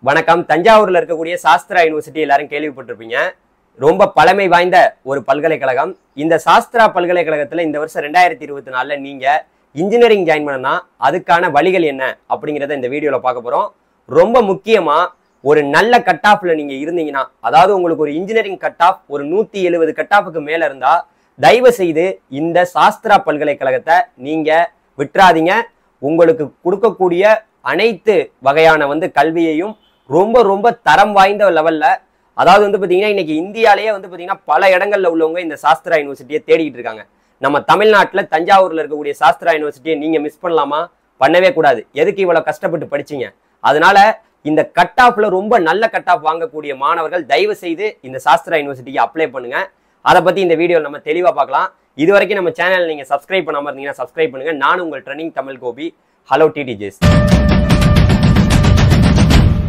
வணக்கம். தஞ்சாவூர்ல இருக்கக்கூடிய சாஸ்திரா யூனிவர்சிட்டி எல்லாரும் கேள்விப்பட்டிருப்பீங்க. ரொம்ப பழமை வாய்ந்த ஒரு பல்கலைக்கழகம். இந்த சாஸ்திரா பல்கலைக்கழகத்துல இந்த வருஷம் 2024ல நீங்க இன்ஜினியரிங் ஜாயின் பண்ணனா அதுக்கான வழிகள் என்ன அப்படிங்கிறத இந்த வீடியோல பார்க்க போறோம். ரொம்ப முக்கியமா ஒரு நல்ல கட் ஆஃப்ல நீங்க இருந்தீங்கன்னா, அதாவது உங்களுக்கு ஒரு இன்ஜினியரிங் கட் ஆஃப் ஒரு 170 கட் ஆஃபுக்கு மேல இருந்தா தயவு செய்து இந்த சாஸ்திரா பல்கலைக்கழகத்தை நீங்க விட்டுறாதீங்க. உங்களுக்கு கொடுக்கக்கூடிய அனைத்து வகையான கல்வியையும் ரொம்ப ரொம்ப தரம் வாய்ந்த லெவல்ல, அதாவது பாத்தீங்கன்னா இன்னைக்கு இந்தியாலேயே பாத்தீங்கன்னா பல இடங்கள்ல உள்ளவங்க இந்த சாஸ்திரா யூனிவர்சிட்டியை தேடிட்டு இருக்காங்க. நம்ம தமிழ்நாட்டுல தஞ்சாவூர்ல இருக்கக்கூடிய சாஸ்திரா யூனிவர்சிட்டியை நீங்க மிஸ் பண்ணலாமா? பண்ணவே கூடாது. எதுக்கு இவ்வளவு கஷ்டப்பட்டு படிச்சீங்க? அதனால இந்த கட் ஆஃப்ல ரொம்ப நல்ல கட் ஆஃப் வாங்கக்கூடிய மாணவர்கள் தயவு செய்து இந்த சாஸ்திரா யூனிவர்சிட்டிக்கு அப்ளை பண்ணுங்க. அதை பத்தி இந்த வீடியோல நம்ம தெளிவா பார்க்கலாம். இது வரைக்கும் நம்ம சேனல் நீங்க சப்ஸ்கிரைப் பண்ணாம இருந்தீங்கன்னா சப்ஸ்கிரைப் பண்ணுங்க. நான் உங்கள் ட்ரெண்டிங் தமிழ் கோபி. ஹலோ டிடிஜேஸ்.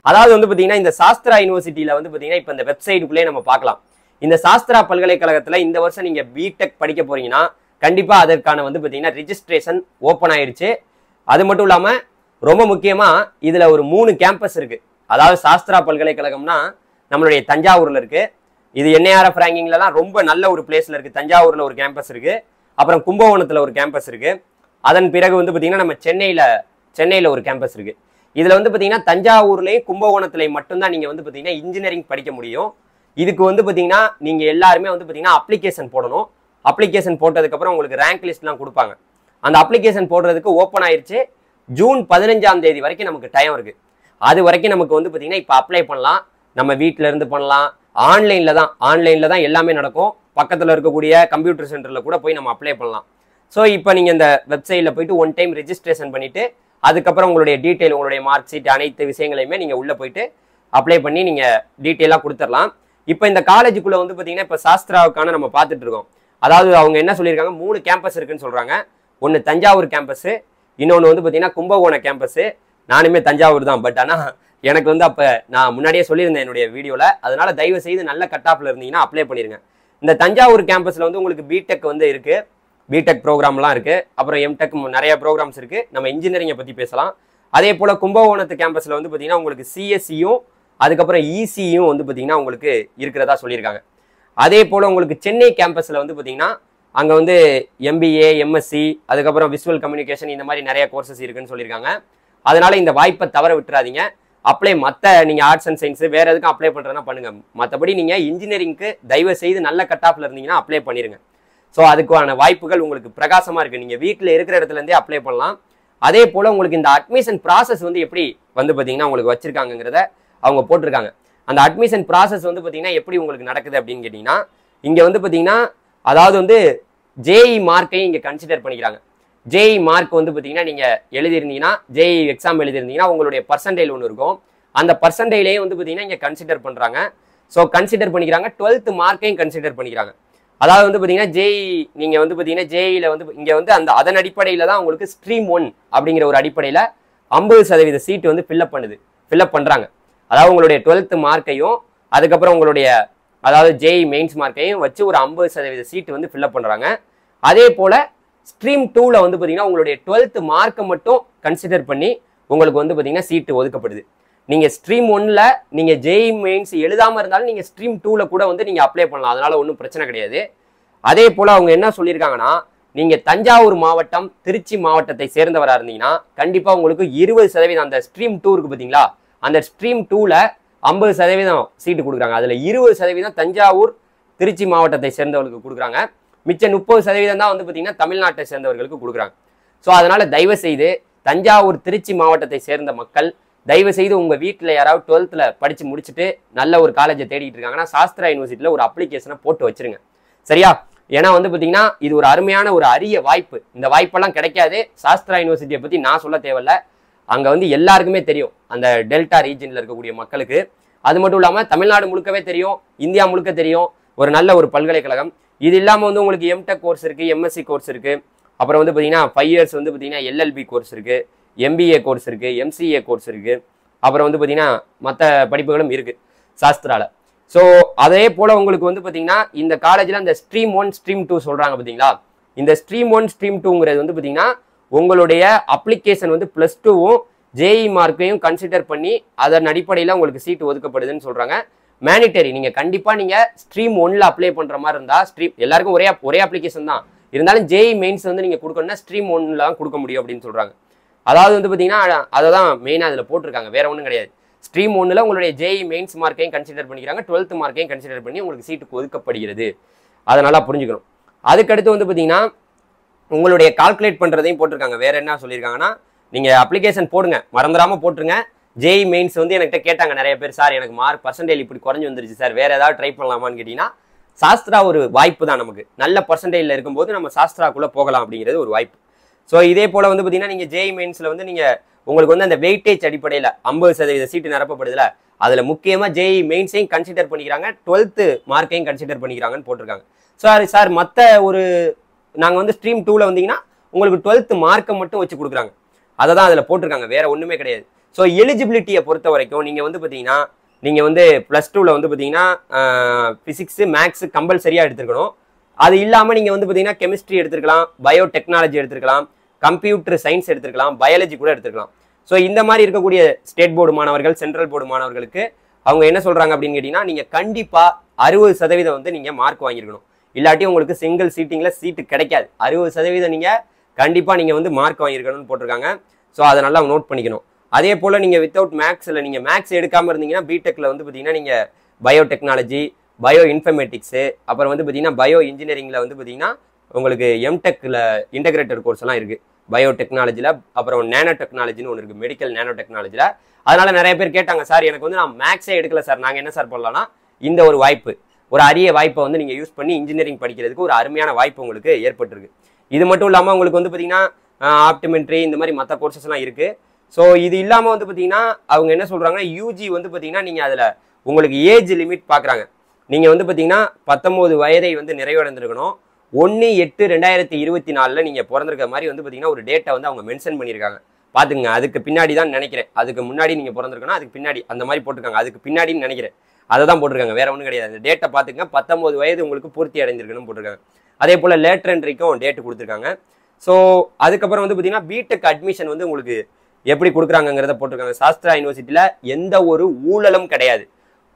அதாவது பாத்தீங்கன்னா இந்த சாஸ்திரா யூனிவர்சிட்டியில பாத்தீங்கன்னா இப்ப இந்த வெப்சைட்டுக்குள்ளே நம்ம பார்க்கலாம். இந்த சாஸ்திரா பல்கலைக்கழகத்துல இந்த வருஷம் நீங்க பிடெக் படிக்க போறீங்கன்னா கண்டிப்பா அதற்கான பாத்தீங்கன்னா ரிஜிஸ்ட்ரேஷன் ஓபன் ஆயிடுச்சு. அது மட்டும் இல்லாம ரொம்ப முக்கியமா இதுல ஒரு 3 கேம்பஸ் இருக்கு. அதாவது சாஸ்திரா பல்கலைக்கழகம்னா நம்மளுடைய தஞ்சாவூர்ல இருக்கு. இது NIRF ரேங்கிங்லாம் ரொம்ப நல்ல ஒரு பிளேஸ்ல இருக்கு. தஞ்சாவூர்ல ஒரு கேம்பஸ் இருக்கு. அப்புறம் கும்பகோணத்துல ஒரு கேம்பஸ் இருக்கு. அதன் பிறகு பாத்தீங்கன்னா நம்ம சென்னையில ஒரு கேம்பஸ் இருக்கு. இதுல பாத்தீங்கன்னா தஞ்சாவூர்லயும் கும்பகோணத்திலையும் மட்டும்தான் நீங்க பாத்தீங்கன்னா இன்ஜினியரிங் படிக்க முடியும். இதுக்கு பாத்தீங்கன்னா நீங்க எல்லாருமே பாத்தீங்கன்னா அப்ளிகேஷன் போடணும். அப்ளிகேஷன் போட்டதுக்கு அப்புறம் உங்களுக்கு ரேங்க் லிஸ்ட் எல்லாம் கொடுப்பாங்க. அந்த அப்ளிகேஷன் போடுறதுக்கு ஓப்பன் ஆயிருச்சு. ஜூன் 15ஆம் தேதி வரைக்கும் நமக்கு டைம் இருக்கு. அது வரைக்கும் நமக்கு பாத்தீங்கன்னா இப்ப அப்ளை பண்ணலாம். நம்ம வீட்டுல இருந்து பண்ணலாம். ஆன்லைன்ல தான் எல்லாமே நடக்கும். பக்கத்துல இருக்கக்கூடிய கம்ப்யூட்டர் சென்டர்ல கூட போய் நம்ம அப்ளை பண்ணலாம். ஸோ இப்போ நீங்க இந்த வெப்சைட்ல போயிட்டு ஒன் டைம் ரெஜிஸ்ட்ரேஷன் பண்ணிட்டு அதுக்கப்புறம் உங்களுடைய டீட்டெயில், உங்களுடைய மார்க் ஷீட், அனைத்து விஷயங்களையுமே நீங்க உள்ள போயிட்டு அப்ளை பண்ணி நீங்க டீட்டெயிலாக கொடுத்துடலாம். இப்போ இந்த காலேஜுக்குள்ள பாத்தீங்கன்னா இப்போ சாஸ்திராவுக்கான நம்ம பார்த்துட்டு இருக்கோம். அதாவது அவங்க என்ன சொல்லியிருக்காங்க, 3 கேம்பஸ் இருக்குன்னு சொல்றாங்க. ஒன்று தஞ்சாவூர் கேம்பஸ், இன்னொன்று பாத்தீங்கன்னா கும்பகோணம் கேம்பஸ். நானுமே தஞ்சாவூர் தான். பட் ஆனால் எனக்கு அப்ப நான் முன்னாடியே சொல்லியிருந்தேன் என்னுடைய வீடியோல. அதனால தயவு செய்து நல்ல கட் ஆஃப்ல இருந்தீங்கன்னா அப்ளை பண்ணிருங்க. இந்த தஞ்சாவூர் கேம்பஸ்ல உங்களுக்கு பிடெக் இருக்கு. பிடெக் ப்ரோக்ராம்லாம் இருக்கு. அப்புறம் எம்டெக் நிறைய ப்ரோக்ராம்ஸ் இருக்கு. நம்ம இன்ஜினியரிங்கை பத்தி பேசலாம். அதே போல கும்பகோணத்து கேம்பஸ்ல பாத்தீங்கன்னா உங்களுக்கு சிஎஸ்சியும் அதுக்கப்புறம் இசியும் பாத்தீங்கன்னா உங்களுக்கு இருக்கிறதா சொல்லியிருக்காங்க. அதே போல உங்களுக்கு சென்னை கேம்பஸ்ல பாத்தீங்கன்னா அங்க MBA, MSc, அதுக்கப்புறம் விஷுவல் கம்யூனிகேஷன், இந்த மாதிரி நிறைய கோர்சஸ் இருக்குன்னு சொல்லியிருக்காங்க. அதனால இந்த வாய்ப்பை தவற விட்டுறாதீங்க. அப்ளை நீங்க ஆர்ட்ஸ் அண்ட் சயின்ஸ் வேற எதுக்கும் அப்ளை பண்றதுனா பண்ணுங்க. மற்றபடி நீங்க இன்ஜினியரிங்க்கு தயவு செய்து நல்ல கட் ஆஃப்ல இருந்தீங்கன்னா அப்ளை பண்ணிருங்க. ஸோ அதுக்கான வாய்ப்புகள் உங்களுக்கு பிரகாசமா இருக்கு. நீங்க வீட்டில் இருக்கிற இடத்துல இருந்தே அப்ளை பண்ணலாம். அதே போல உங்களுக்கு இந்த அட்மிஷன் ப்ராசஸ் எப்படி பாத்தீங்கன்னா உங்களுக்கு வச்சிருக்காங்கிறத அவங்க போட்டிருக்காங்க. அந்த அட்மிஷன் ப்ராசஸ் பாத்தீங்கன்னா எப்படி உங்களுக்கு நடக்குது அப்படின்னு கேட்டீங்கன்னா, இங்க பாத்தீங்கன்னா அதாவது ஜேஇ மார்க்கையும் இங்க கன்சிடர் பண்ணிக்கிறாங்க. ஜேஇ மார்க் பாத்தீங்கன்னா நீங்க எழுதிருந்தீங்கன்னா, ஜேஇ எக்ஸாம் எழுதிருந்தீங்கன்னா உங்களுடைய பர்சன்டேஜ் ஒன்று இருக்கும். அந்த பர்சன்டேஜ்லேயே பாத்தீங்கன்னா இங்க கன்சிடர் பண்றாங்க. ஸோ கன்சிடர் பண்ணிக்கிறாங்க. 12th மார்க்கையும் கன்சிடர் பண்ணிக்கிறாங்க. அதாவது பாத்தீங்கன்னா ஜேஇ நீங்க பாத்தீங்கன்னா ஜேஇல இங்க அந்த அதன் அடிப்படையில தான் உங்களுக்கு ஸ்ட்ரீம் 1 அப்படிங்கிற ஒரு அடிப்படையில 50% சீட் ஃபில்அப் பண்றாங்க. அதாவது உங்களுடைய 12th மார்க்கையும் அதுக்கப்புறம் உங்களுடைய அதாவது ஜேஇ மெயின்ஸ் மார்க்கையும் வச்சு ஒரு 50% சீட் ஃபில்அப் பண்றாங்க. அதே போல ஸ்ட்ரீம் 2ல பாத்தீங்கன்னா உங்களுடைய 12th மார்க்கை மட்டும் கன்சிடர் பண்ணி உங்களுக்கு பாத்தீங்கன்னா சீட்டு ஒதுக்கப்படுது. நீங்க ஸ்ட்ரீம் 1ல நீங்க ஜேஇ மெயின்ஸ் எழுதாம இருந்தாலும் நீங்க ஸ்ட்ரீம் 2ல கூட நீங்க அப்ளை பண்ணலாம். அதனால ஒன்றும் பிரச்சனை கிடையாது. அதே போல அவங்க என்ன சொல்லியிருக்காங்கன்னா, நீங்க தஞ்சாவூர் மாவட்டம், திருச்சி மாவட்டத்தை சேர்ந்தவராக இருந்தீங்கன்னா கண்டிப்பா உங்களுக்கு 20% அந்த ஸ்ட்ரீம் 2 இருக்கு பாத்தீங்களா, அந்த ஸ்ட்ரீம் 2ல 50% சீட்டு கொடுக்குறாங்க. அதுல 20% தஞ்சாவூர், திருச்சி மாவட்டத்தை சேர்ந்தவர்களுக்கு கொடுக்குறாங்க. மிச்சம் 30% தான் பாத்தீங்கன்னா தமிழ்நாட்டை சேர்ந்தவர்களுக்கு கொடுக்குறாங்க. ஸோ அதனால தயவு செய்து தஞ்சாவூர், திருச்சி மாவட்டத்தை சேர்ந்த மக்கள் தயவு செய்து உங்க வீட்டில் யாராவது 12th படிச்சு முடிச்சுட்டு நல்ல ஒரு காலேஜை தேடிட்டு இருக்காங்கன்னா சாஸ்திரா யூனிவர்சிட்டியில ஒரு அப்ளிகேஷனை போட்டு வச்சிருங்க. சரியா? ஏன்னா பாத்தீங்கன்னா இது ஒரு அருமையான ஒரு அரிய வாய்ப்பு. இந்த வாய்ப்பெல்லாம் கிடைக்காது. சாஸ்திரா யூனிவர்சிட்டியை பத்தி நான் சொல்ல தேவையில்ல. அங்க எல்லாருக்குமே தெரியும், அந்த டெல்டா ரீஜன்ல இருக்கக்கூடிய மக்களுக்கு. அது மட்டும் இல்லாம தமிழ்நாடு முழுக்கவே தெரியும், இந்தியா முழுக்க தெரியும். ஒரு நல்ல ஒரு பல்கலைக்கழகம். இது இல்லாம உங்களுக்கு எம்டெக் கோர்ஸ் இருக்கு, MSc கோர்ஸ் இருக்கு. அப்புறம் பாத்தீங்கன்னா 5 years பாத்தீங்கன்னா LLB கோர்ஸ் இருக்கு, MBA கோர்ஸ் இருக்கு, MCA கோர்ஸ் இருக்கு. அப்புறம் பாத்தீங்கன்னா மற்ற படிப்புகளும் இருக்கு சாஸ்திரால. ஸோ அதே போல உங்களுக்கு பாத்தீங்கன்னா இந்த காலேஜ்ல அந்த ஸ்ட்ரீம் 1, ஸ்ட்ரீம் 2 சொல்றாங்க பாத்தீங்களா. இந்த ஸ்ட்ரீம் 1, ஸ்ட்ரீம் 2ங்கிறது பாத்தீங்கன்னா உங்களுடைய அப்ளிகேஷன் +2வும் ஜேஇ மார்க்கையும் கன்சிடர் பண்ணி அதன் அடிப்படையில் உங்களுக்கு சீட்டு ஒதுக்கப்படுதுன்னு சொல்றாங்க. மேனிட்டரி, நீங்க கண்டிப்பா நீங்க ஸ்ட்ரீம் 1ல அப்ளை பண்ற மாதிரி இருந்தா ஸ்ட்ரீம் எல்லாருக்கும் ஒரே அப்ளிகேஷன் தான் இருந்தாலும் ஜேஇ மெயின்ஸ் வந்து நீங்க கொடுக்கணும்னா ஸ்ட்ரீம் 1ல தான் கொடுக்க முடியும் அப்படின்னு சொல்றாங்க. அதாவது வந்து பாத்தீங்கன்னா அதை தான் மெயினா அதுல போட்டிருக்காங்க, வேற ஒன்றும் கிடையாது. ஸ்ட்ரீம் 1ல உங்களுடைய ஜேஇ மெயின்ஸ் மார்க்கையும் கன்சிடர் பண்ணிக்கிறாங்க, 12th மார்க்கையும் கன்சிடர் பண்ணி உங்களுக்கு சீட்டுக்கு ஒதுக்கப்படுகிறது. அதை நல்லா புரிஞ்சுக்கணும். அதுக்கடுத்து வந்து பாத்தீங்கன்னா உங்களுடைய கால்குலேட் பண்றதையும் போட்டிருக்காங்க. வேற என்ன சொல்லியிருக்காங்கன்னா, நீங்க அப்ளிகேஷன் போடுங்க, மறந்துடாம போட்டுருங்க. ஜேஇ மெயின்ஸ் வந்து என்கிட்ட கேட்டாங்க நிறைய பேர், சார் எனக்கு மார்க் பர்சன்டேஜ் இப்படி குறைஞ்சு வந்துருச்சு சார், வேற ஏதாவது ட்ரை பண்ணலாமான்னு கேட்டீங்கன்னா, சாஸ்திரா ஒரு வாய்ப்பு தான். நமக்கு நல்ல பர்சன்டேஜ்ல இருக்கும்போது நம்ம சாஸ்திராக்குள்ள போகலாம் அப்படிங்கிறது ஒரு வாய்ப்பு. ஸோ இதே போல வந்து பாத்தீங்கன்னா நீங்க ஜேஇ மெயின்ஸ்ல வந்து நீங்க உங்களுக்கு வந்து அந்த வெயிட்டேஜ் அடிப்படையில் 50% சீட்டு நிரப்பப்படுதுல, அதுல முக்கியமா ஜேஇ மெயின்ஸையும் கன்சிடர் பண்ணிக்கிறாங்க, 12th மார்க்கையும் கன்சிடர் பண்ணிக்கிறாங்கன்னு போட்டிருக்காங்க. சார் மற்ற ஒரு நாங்க வந்து ஸ்ட்ரீம் 2ல வந்தீங்கன்னா உங்களுக்கு 12th மார்க்கை மட்டும் வச்சு கொடுக்குறாங்க. அதை தான் அதில் போட்டிருக்காங்க, வேற ஒன்றுமே கிடையாது. ஸோ எலிஜிபிலிட்டியை பொறுத்த வரைக்கும் நீங்கள் வந்து பார்த்தீங்கன்னா நீங்கள் வந்து +2ல வந்து பார்த்தீங்கன்னா ஃபிசிக்ஸ் மேக்ஸ் கம்பல்சரியாக எடுத்துருக்கணும். அது இல்லாமல் நீங்கள் வந்து பார்த்தீங்கன்னா கெமிஸ்ட்ரி எடுத்துருக்கலாம், பயோடெக்னாலஜி எடுத்துருக்கலாம், கம்ப்யூட்டர் சயின்ஸ் எடுத்துருக்கலாம், பயாலஜி கூட எடுத்துருக்கலாம். ஸோ இந்த மாதிரி இருக்கக்கூடிய ஸ்டேட் போர்டு மாணவர்கள், சென்ட்ரல் போர்டு மாணவர்களுக்கு அவங்க என்ன சொல்கிறாங்க அப்படின்னு கேட்டிங்கன்னா, நீங்கள் கண்டிப்பாக 60% வந்து நீங்கள் மார்க் வாங்கியிருக்கணும். இல்லாட்டி உங்களுக்கு சிங்கிள் சீட்டிங்கில் சீட்டு கிடைக்காது. 60% நீங்கள் கண்டிப்பாக நீங்கள் வந்து மார்க் வாங்கியிருக்கணும்னு போட்டிருக்காங்க. ஸோ அதை நல்லா நோட் பண்ணிக்கணும். அதே போல் நீங்கள் வித்தவுட் மேக்ஸில் நீங்கள் மேக்ஸ் எடுக்காமல் இருந்தீங்கன்னா பிடெக்கில் வந்து பார்த்தீங்கன்னா நீங்கள் பயோடெக்னாலஜி, பயோ இன்ஃபர்மேட்டிக்ஸு, அப்புறம் வந்து பார்த்தீங்கன்னா பயோ இன்ஜினியரிங்கில் வந்து பார்த்தீங்கன்னா உங்களுக்கு எம்டெக்கில் இன்டெகிரேட்டட் கோர்ஸ் எல்லாம் இருக்குது. பயோடெக்னாலஜியில் அப்புறம் நேனோ டெக்னாலஜின்னு ஒன்று இருக்குது, மெடிக்கல் நேனோ டெக்னாலஜியில். அதனால நிறைய பேர் கேட்டாங்க, சார் எனக்கு வந்து நான் மேக்ஸே எடுக்கல சார், நாங்கள் என்ன சார் பண்ணலாம்னா இந்த ஒரு வாய்ப்பு, ஒரு அரிய வாய்ப்பை வந்து நீங்கள் யூஸ் பண்ணி இன்ஜினியரிங் படிக்கிறதுக்கு ஒரு அருமையான வாய்ப்பு உங்களுக்கு ஏற்பட்டிருக்கு. இது மட்டும் இல்லாமல் உங்களுக்கு வந்து பார்த்தீங்கன்னா ஆப்டிமெண்ட்ரி இந்த மாதிரி மற்ற கோர்சஸ்லாம் இருக்குது. ஸோ இது இல்லாமல் வந்து பார்த்தீங்கன்னா அவங்க என்ன சொல்கிறாங்கன்னா, யூஜி வந்து பார்த்தீங்கன்னா நீங்கள் அதில் உங்களுக்கு ஏஜ் லிமிட் பார்க்குறாங்க. நீங்கள் வந்து பார்த்தீங்கன்னா 19 வயதை வந்து நிறைவடைந்திருக்கணும். 1/8/2024 நீங்கள் பிறந்திருக்க மாதிரி வந்து பார்த்தீங்கன்னா ஒரு டேட்டை வந்து அவங்க மென்ஷன் பண்ணியிருக்காங்க. பார்த்துங்க, அதுக்கு பின்னாடி தான் நினைக்கிறேன், அதுக்கு முன்னாடி நீங்கள் பிறந்திருக்கணும், அதுக்கு பின்னாடி அந்த மாதிரி போட்டிருக்காங்க, அதுக்கு பின்னாடின்னு நினைக்கிறேன், அதை தான் போட்டிருக்காங்க, வேற ஒன்றும் கிடையாது. அந்த டேட்டை பார்த்துங்க, 19 வயது உங்களுக்கு பூர்த்தி அடைந்திருக்கணும்னு போட்டிருக்காங்க. அதே போல் லேட்டர் என்ட்ரிக்கும் டேட்டு கொடுத்துருக்காங்க. ஸோ அதுக்கப்புறம் வந்து பார்த்தீங்கன்னா பிடெக் அட்மிஷன் வந்து உங்களுக்கு எப்படி கொடுக்குறாங்கிறத போட்டிருக்காங்க. சாஸ்திரா யூனிவர்சிட்டியில் எந்த ஒரு ஊழலும் கிடையாது.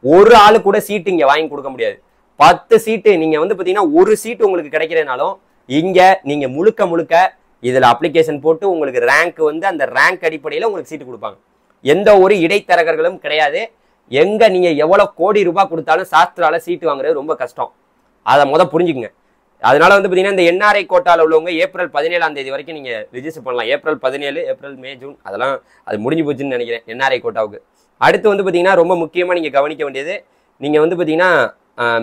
ஒரு ஆளு கூட சீட்டு இங்கே வாங்கி கொடுக்க முடியாது. 10 சீட்டு நீங்கள் வந்து பார்த்தீங்கன்னா ஒரு சீட்டு உங்களுக்கு கிடைக்கிறதுனாலும் இங்கே நீங்கள் முழுக்க இதில் அப்ளிகேஷன் போட்டு உங்களுக்கு ரேங்க் வந்து அந்த ரேங்க் அடிப்படையில் உங்களுக்கு சீட்டு கொடுப்பாங்க. எந்த ஒரு இடைத்தரகர்களும் கிடையாது. எங்கே நீங்கள் எவ்வளோ கோடி ரூபாய் கொடுத்தாலும் சாஸ்திரால சீட்டு வாங்குறது ரொம்ப கஷ்டம். அதை புரிஞ்சுக்குங்க. அதனால வந்து பார்த்தீங்கன்னா இந்த என்ஆர்ஐ கோட்டாவில் உள்ளவங்க ஏப்ரல் 17ஆம் தேதி வரைக்கும் நீங்கள் ரிஜிஸ்டர் பண்ணலாம். ஏப்ரல் 17, ஏப்ரல், மே, ஜூன் அதெல்லாம் அது முடிஞ்சு போச்சுன்னு நினைக்கிறேன் என்ஆர்ஐ கோட்டாவுக்கு. அடுத்து வந்து பார்த்தீங்கன்னா ரொம்ப முக்கியமாக நீங்கள் கவனிக்க வேண்டியது, நீங்கள் வந்து பார்த்தீங்கன்னா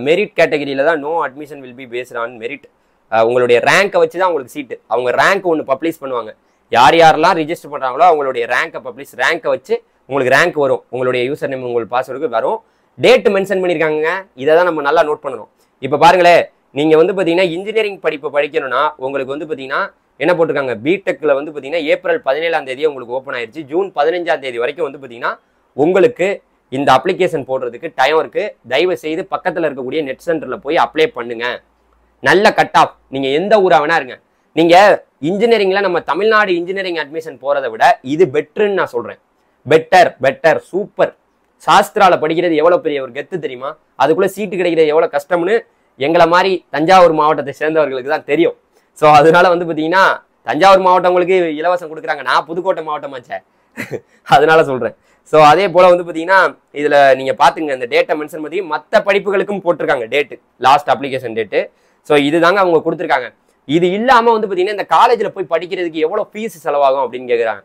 மெரிட் கேட்டகரியில் தான் no admission will be based on merit. உங்களுடைய ரேங்கை வச்சு தான் உங்களுக்கு சீட்டு. அவங்க ரேங்க் ஒன்று பப்ளிஷ் பண்ணுவாங்க. யாரெல்லாம் ரிஜிஸ்டர் பண்ணுறாங்களோ அவங்களுடைய ரேங்கை வச்சு உங்களுக்கு ரேங்க் வரும். உங்களுடைய யூசர் நேம் உங்களுக்கு பாஸ்வேர்டுக்கு வரும். டேட் மென்ஷன் பண்ணியிருக்காங்க. இதை தான் நம்ம நல்லா நோட் பண்ணணும். இப்போ பாருங்களேன், நீங்கள் வந்து பார்த்தீங்கன்னா இன்ஜினியரிங் படிப்பு படிக்கணும்னா உங்களுக்கு வந்து பார்த்தீங்கன்னா என்ன போட்டிருக்காங்க, பிடெக்கில் வந்து பார்த்தீங்கன்னா ஏப்ரல் 17ஆம் தேதி உங்களுக்கு ஓப்பன் ஆயிடுச்சு. ஜூன் 15ஆம் தேதி வரைக்கும் வந்து பார்த்தீங்கன்னா உங்களுக்கு இந்த அப்ளிகேஷன் போடுறதுக்கு டைம் இருக்குது. தயவு செய்து பக்கத்தில் இருக்கக்கூடிய நெட் சென்டரில் போய் அப்ளை பண்ணுங்க. நல்ல கட் ஆஃப். நீங்கள் எந்த ஊராக வேணா இருங்க. நீங்கள் இன்ஜினியரிங்கில் நம்ம தமிழ்நாடு இன்ஜினியரிங் அட்மிஷன் போகிறத விட இது பெட்டர்ன்னு நான் சொல்கிறேன். Better super. சாஸ்திராவில் படிக்கிறது எவ்வளோ பெரிய ஒரு கெத்து தெரியுமா? அதுக்குள்ளே சீட்டு கிடைக்கிறது எவ்வளோ கஷ்டம்னு எங்களை மாதிரி தஞ்சாவூர் மாவட்டத்தை சேர்ந்தவர்களுக்கு தான் தெரியும். ஸோ அதனால வந்து பார்த்தீங்கன்னா தஞ்சாவூர் மாவட்டங்களுக்கு இலவசம் கொடுக்குறாங்க. நான் புதுக்கோட்டை மாவட்டமாச்சே, அதனால சொல்கிறேன். ஸோ அதே போல் வந்து பார்த்தீங்கன்னா இதில் நீங்கள் பார்த்துங்க, இந்த டேட்டை மென்ஷன் பண்ணி மற்ற படிப்புகளுக்கும் போட்டிருக்காங்க date, last application date. So இதுதாங்க அவங்க கொடுத்துருக்காங்க. இது இல்லாமல் வந்து பார்த்தீங்கன்னா இந்த காலேஜில் போய் படிக்கிறதுக்கு எவ்வளோ ஃபீஸ் செலவாகும் அப்படின்னு கேட்குறாங்க.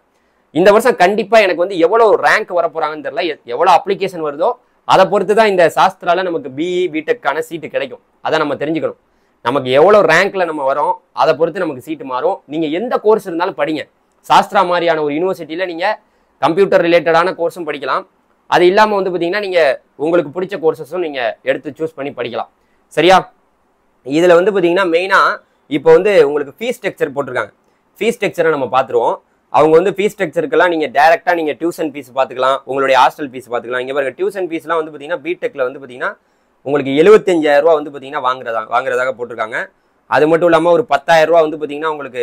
இந்த வருஷம் கண்டிப்பாக எனக்கு வந்து எவ்வளோ ரேங்க் வரப்போகிறாங்கன்னு தெரியல, எவ்வளோ அப்ளிகேஷன் வருதோ அதை பொறுத்து தான் இந்த சாஸ்திரால நமக்கு பிஇ பிடெக்கான சீட்டு கிடைக்கும். அதை நம்ம தெரிஞ்சுக்கணும். நமக்கு எவ்வளோ ரேங்க்ல நம்ம வரோம் அதை பொறுத்து நமக்கு சீட்டு மாறும். நீங்கள் எந்த கோர்ஸ் இருந்தாலும் படிங்க. சாஸ்திரா மாதிரியான ஒரு யூனிவர்சிட்டியில் நீங்கள் கம்ப்யூட்டர் ரிலேட்டடான கோர்ஸும் படிக்கலாம். அது இல்லாமல் வந்து பார்த்தீங்கன்னா நீங்கள் உங்களுக்கு பிடிச்ச கோர்சஸும் நீங்கள் எடுத்து சூஸ் பண்ணி படிக்கலாம். சரியா? இதில் வந்து பார்த்தீங்கன்னா மெயினாக இப்போ வந்து உங்களுக்கு ஃபீஸ் ஸ்ட்ரக்சர் போட்டிருக்காங்க. ஃபீஸ் ஸ்ட்ரக்சரை நம்ம பார்த்துருவோம். அவங்க வந்து ஃபீஸ் ஸ்ட்ரக்சருக்கெல்லாம் நீங்கள் டேரெக்டாக நீங்கள் டியூஷன் ஃபீஸ் பார்த்துக்கலாம், உங்களுடைய ஹாஸ்டல் ஃபீஸ் பார்த்துக்கலாம். இங்கே பாருங்க, டியூஷன் ஃபீஸ்லாம் வந்து பார்த்தீங்கன்னா பிடெக்கில் வந்து பார்த்தீங்கன்னா உங்களுக்கு 75,000 ரூபா வந்து பார்த்தீங்கன்னா வாங்குறதாக போட்டிருக்காங்க. அது மட்டும் இல்லாமல் ஒரு 10,000 ரூபா வந்து பார்த்தீங்கன்னா உங்களுக்கு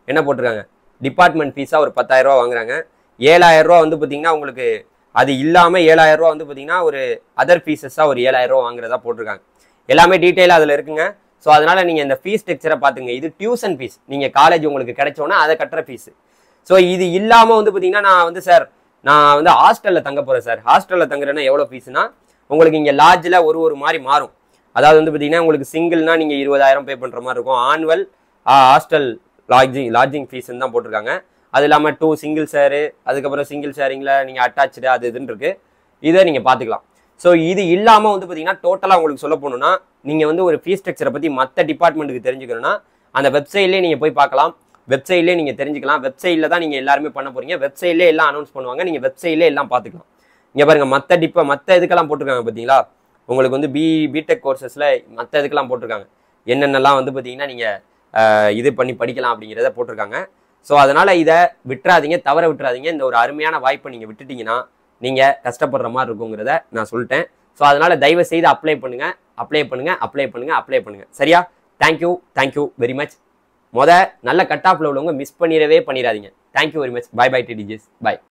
என்ன போட்டிருக்காங்க, டிபார்ட்மெண்ட் ஃபீஸாக ஒரு 10,000 ரூபா வாங்குறாங்க. 7,000 ரூபா வந்து பார்த்தீங்கன்னா உங்களுக்கு அது இல்லாமல் 7,000 ரூபா வந்து பார்த்தீங்கன்னா ஒரு அதர் ஃபீஸஸாக ஒரு 7,000 ரூபா வாங்குறதா போட்டிருக்காங்க. எல்லாமே டீட்டெயிலாக அதில் இருக்குங்க. ஸோ அதனால நீங்கள் இந்த ஃபீஸ் ஸ்ட்ரக்சரை பார்த்துங்க. இது டியூஷன் ஃபீஸ், நீங்கள் காலேஜ் உங்களுக்கு கிடைச்சோன்னா அதை கட்டுற ஃபீஸ். ஸோ இது இல்லாமல் வந்து பார்த்தீங்கன்னா நான் வந்து சார் நான் வந்து ஹாஸ்டலில் தங்க போகிறேன் சார், ஹாஸ்டலில் தங்குறேன்னா எவ்வளோ ஃபீஸ்னா உங்களுக்கு இங்கே லாட்ஜில் ஒரு மாதிரி மாறும். அதாவது வந்து பார்த்தீங்கன்னா உங்களுக்கு சிங்கிள்னா நீங்கள் 20,000 பே பண்ணுற மாதிரி இருக்கும். ஆனுவல் ஹாஸ்டல் லாட்ஜிங் ஃபீஸ்ன்னு தான் போட்டிருக்காங்க. அது இல்லாமல் 2 சிங்கிள் ஷேரு, அதுக்கப்புறம் சிங்கிள் ஷேரிங்கில் நீங்கள் அட்டாச்சு அது இதுன்னு இருக்கு. இதை நீங்கள் பார்த்துக்கலாம். ஸோ இது இல்லாமல் வந்து பார்த்தீங்கன்னா டோட்டலாக உங்களுக்கு சொல்ல போகணுன்னா நீங்கள் வந்து ஒரு ஃபீஸ் ஸ்ட்ரக்சரை பற்றி மற்ற டிபார்ட்மெண்ட்டுக்கு தெரிஞ்சுக்கணும்னா அந்த வெப்சைட்லேயே நீங்கள் போய் பார்க்கலாம். வெப்சைட்லேயே நீங்கள் தெரிஞ்சுக்கலாம். வெப்சைட்டில் தான் நீங்கள் எல்லாருமே பண்ண போகிறீங்க. வெப்சைட்லேயே எல்லாம் அனௌன்ஸ் பண்ணுவாங்க. நீங்கள் வெப்சைட்லேயே எல்லாம் பார்த்துக்கலாம். இங்கே பாருங்கள் மற்ற இதுக்கெல்லாம் போட்டிருக்காங்க பார்த்தீங்களா, உங்களுக்கு வந்து பிடெக் கோர்சஸில் மற்ற இதுக்கெல்லாம் போட்டிருக்காங்க. என்னென்னலாம் வந்து பார்த்தீங்கன்னா நீங்கள் இது பண்ணி படிக்கலாம் அப்படிங்கிறத போட்டிருக்காங்க. ஸோ அதனால் இதை விட்டுறாதீங்க, தவற விட்டுறாதீங்க. இந்த ஒரு அருமையான வாய்ப்பை நீங்கள் விட்டுட்டீங்கன்னா நீங்கள் கஷ்டப்படுற மாதிரி இருக்குங்கிறத நான் சொல்லிட்டேன். ஸோ அதனால் தயவு செய்து அப்ளை பண்ணுங்கள். சரியா? Thank you very much. நல்ல கட் ஆஃப்ல உள்ளவங்க மிஸ் பண்ணிடவே பண்ணிடாதீங்க. Thank you very much. பை டிடிஜிஸ். பை.